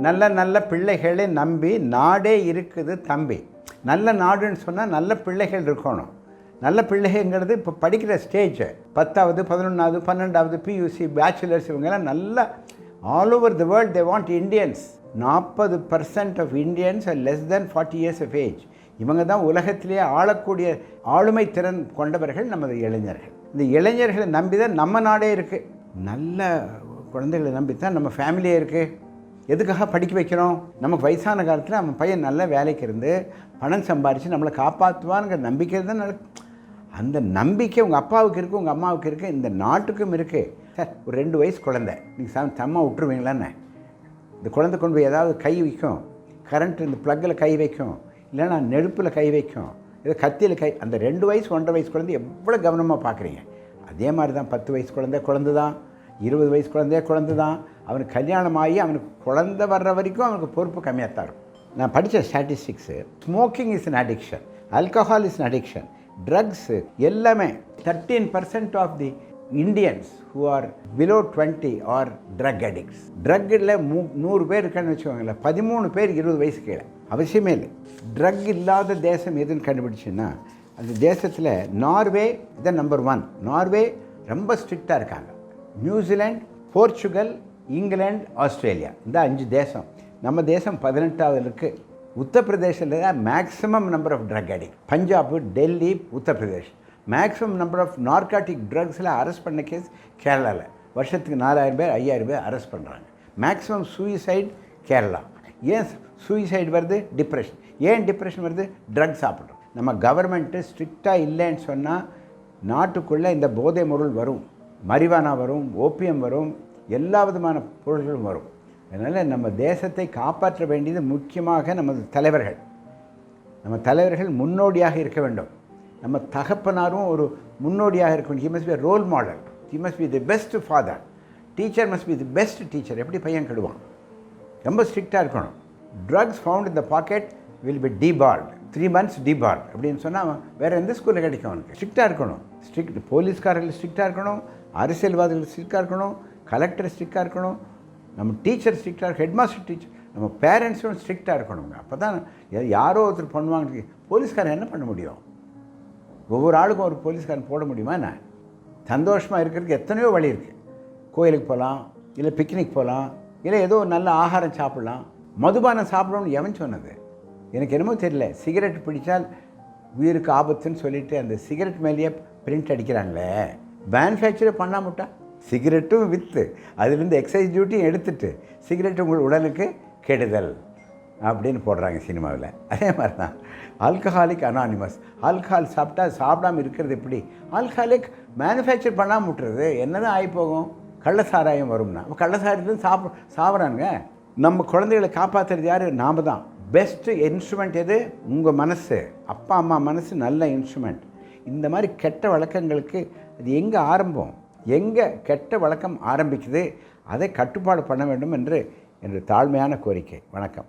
நல்ல நல்ல பிள்ளைகளை நம்பி நாடே இருக்குது தம்பி. நல்ல நாடுன்னு சொன்னால் நல்ல பிள்ளைகள் இருக்கணும். நல்ல பிள்ளைங்கிறது இப்போ படிக்கிற ஸ்டேஜ் 10வது 11வது 12வது பியூசி பேச்சுலர்ஸ் இவங்கெல்லாம் நல்லா all over the world they want Indians. 40% of Indians are less than 40 years of age. இவங்க தான் உலகத்திலேயே ஆளக்கூடிய ஆளுமை திறன் கொண்டவர்கள் நமது இளைஞர்கள். இந்த இளைஞர்களை நம்பி தான் நம்ம நாடே இருக்குது. நல்ல குழந்தைகளை நம்பி தான் நம்ம ஃபேமிலியே இருக்குது. எதுக்காக படிக்க வைக்கிறோம்? நமக்கு வயசான காலத்தில் அவன் பையன் நல்ல வேலைக்கு இருந்து பணம் சம்பாரித்து நம்மளை காப்பாற்றுவான்ங்கிற நம்பிக்கை தான். அந்த நம்பிக்கை உங்கள் அப்பாவுக்கு இருக்குது, உங்கள் அம்மாவுக்கு இருக்குது, இந்த நாட்டுக்கும் இருக்குது. சார், ஒரு 2 வயசு குழந்தை நீங்கள் தம்மா விட்டுருவீங்களான்னு? இந்த குழந்தை கொண்டு போய் ஏதாவது கை வைக்கும், கரண்ட் இந்த ப்ளக்கில் கை வைக்கும், இல்லைன்னா நெருப்பில் கை வைக்கும், ஏதோ கத்தியில் கை. அந்த 2 வயசு 1.5 வயசு குழந்தை எவ்வளோ கவனமாக பார்க்குறீங்க. அதே மாதிரி தான் 10 வயசு குழந்தை தான், 20 வயசு குழந்தை தான். அவனுக்கு கல்யாணம் ஆகி அவனுக்கு குழந்தை வர்ற வரைக்கும் அவனுக்கு பொறுப்பு கம்மியாக தான் இருக்கும். நான் படித்த statistics, smoking is an addiction, alcohol is an addiction, drugs எல்லாமே 13% of the Indians who are below 20 are drug addicts. ட்ரக்கில் 100 பேர் இருக்கான்னு வச்சுக்கோங்களேன், 13 பேர் 20 வயசு கீழே. அவசியமே இல்லை. ட்ரக் இல்லாத தேசம் எதுன்னு கண்டுபிடிச்சுன்னா அந்த தேசத்தில் நார்வே இதான் நம்பர் 1. நார்வே ரொம்ப ஸ்ட்ரிக்டாக இருக்காங்க. நியூசிலாந்து, போர்ச்சுகல், இங்கிலாந்து, ஆஸ்திரேலியா, இந்த 5 தேசம். நம்ம தேசம் 18வது இருக்குது. உத்தரப்பிரதேசில் தான் maximum number of drug addict. Punjab, Delhi, Uttar Pradesh. Maximum number of narcotic ட்ரக்ஸில் அரெஸ்ட் பண்ண கேஸ் கேரளாவில் வருஷத்துக்கு 4000 பேர் 5000 பேர் அரெஸ்ட் பண்ணுறாங்க. Maximum suicide Kerala. ஏன் சூயிசைடு வருது? டிப்ரெஷன். ஏன் டிப்ரெஷன் வருது? ட்ரக் சாப்பிட்றோம். நம்ம கவர்மெண்ட்டு ஸ்ட்ரிக்டாக இல்லைன்னு சொன்னால் நாட்டுக்குள்ளே இந்த போதை பொருள் வரும், மரிவானா வரும், ஓபியம் வரும், எல்லா விதமான பொருள்களும் வரும். அதனால் நம்ம தேசத்தை காப்பாற்ற வேண்டியது முக்கியமாக நமது தலைவர்கள். நம்ம தலைவர்கள் முன்னோடியாக இருக்க வேண்டும். நம்ம தகப்பனாரும் ஒரு முன்னோடியாக இருக்க வேண்டும். He must be role model. He must be the best father. Teacher must be the best teacher. எப்படி பையன் கெடுவான்? ரொம்ப ஸ்ட்ரிக்டாக இருக்கணும். Drugs found in the pocket will be debarred. 3 months debarred அப்படின்னு சொன்னால் அவன் வேறு எந்த ஸ்கூலில் கிடைக்கும்? அவனுக்கு ஸ்ட்ரிக்டாக இருக்கணும். போலீஸ்காரர்கள் ஸ்ட்ரிக்டாக இருக்கணும், அரசியல்வாதிகள் ஸ்ட்ரிக்டாக இருக்கணும், கலெக்டர் ஸ்ட்ரிக்டாக இருக்கணும், நம்ம டீச்சர் ஸ்ட்ரிக்டாக, ஹெட்மாஸ்டர் டீச்சர், நம்ம பேரண்ட்ஸும் ஸ்ட்ரிக்டாக இருக்கணுங்க. அப்போ தான் யாரோ ஒருத்தர் பண்ணுவாங்க. போலீஸ்காரன் என்ன பண்ண முடியும்? ஒவ்வொரு ஆளுக்கும் ஒரு போலீஸ்காரன் போட முடியுமா என்ன? சந்தோஷமாக இருக்கிறதுக்கு எத்தனையோ வழி இருக்குது. கோயிலுக்கு போகலாம், இல்லை பிக்னிக் போகலாம், இல்லை ஏதோ நல்ல ஆகாரம் சாப்பிட்லாம். மதுபானம் சாப்பிடணும்னு எவன் சொன்னது? எனக்கு என்னமோ தெரியல. சிகரெட் பிடித்தால் உயிருக்கு ஆபத்துன்னு சொல்லிவிட்டு அந்த சிகரெட் மேலேயே பிரிண்ட் அடிக்கிறாங்களே. மேனுஃபேக்சரே பண்ணாமட்டா சிகரெட்டும் விற்று அதுலேருந்து எக்ஸைஸ் டியூட்டியும் எடுத்துகிட்டு சிகரெட்டு உங்கள் உடலுக்கு கெடுதல் அப்படின்னு போடுறாங்க சினிமாவில். அதே மாதிரி தான் ஆல்கஹாலிக் அனானிமஸ். ஆல்கஹால் சாப்பிட்டா சாப்பிடாமல் இருக்கிறது எப்படி? ஆல்கஹாலிக் மேனுஃபேக்சர் பண்ணாமல் விட்டுறது என்ன தான் ஆகி போகும்? கள்ளசாராயம் வரும்னா கள்ளசாராயத்துலேருந்து சாப்பிட்றானுங்க. நம்ம குழந்தைகளை காப்பாற்றுறது யார்? நாம் தான். பெஸ்ட்டு இன்ஸ்ட்ருமெண்ட் எது? உங்கள் மனசு. அப்பா அம்மா மனசு நல்ல இன்ஸ்ட்ருமெண்ட். இந்த மாதிரி கெட்ட வழக்கங்களுக்கு அது எங்கே ஆரம்பம்? எங்கே கெட்ட வழக்கம் ஆரம்பிக்குது? அதை கட்டுப்பாடு பண்ண வேண்டும் என்று தாழ்மையான கோரிக்கை. வணக்கம்.